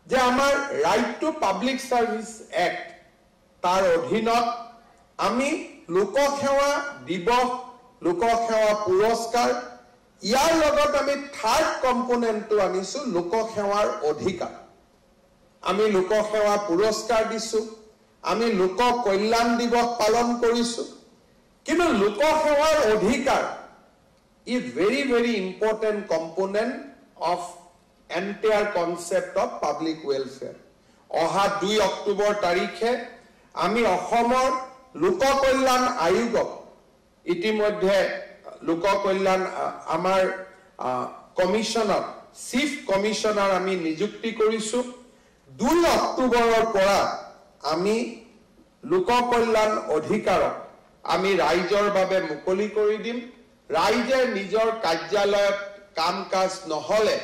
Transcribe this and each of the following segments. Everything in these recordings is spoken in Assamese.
যে আমাৰ right to public service act তাৰ অধীনত আমি লোকসেৱা দিৱস লোকসেৱা পুৰস্কাৰ ইয়াৰ লগত আমি থাৰ্ড কম্পোনেন্টটো আনিছো লোকসেৱাৰ অধিকাৰ আমি লোকসেৱা পুৰস্কাৰ দিছো আমি লোক কল্যাণ দিৱস পালন কৰিছো কিন্তু লোকসেৱাৰ অধিকাৰ is very important component of entire concept of public welfare. অহা 2 অক্টোবৰ তাৰিখে আমি অসমৰ লোক কল্যাণ আয়োগক ইতিমধ্যে লোক কল্যাণ আমাৰ কমিশনাৰ চিফ কমিশনাৰ আমি নিযুক্তি কৰিছো 2 অক্টোবৰৰ পৰা আমি লোক কল্যাণ অধিকাৰক আমি ৰাইজৰ বাবে মুকলি কৰি দিম ৰাইজে নিজৰ কাৰ্যালয়ত কাম কাজ নহলে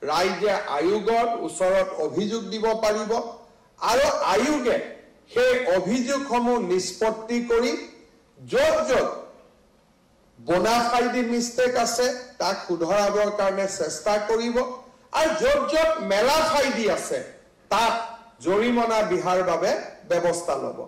ৰাইজে আয়োগৰ ওচৰত অভিযোগ দিব পাৰিব আৰু আয়োগে সেই অভিযোগসমূহ নিষ্পত্তি কৰি য'ত বোনাফাইডি মিষ্টেক আছে তাক শুধৰাবৰ কাৰণে চেষ্টা কৰিব আৰু য'ত মেলাফাইডি আছে তাক জৰিমনা বিহাৰ বাবে ব্যৱস্থা ল'ব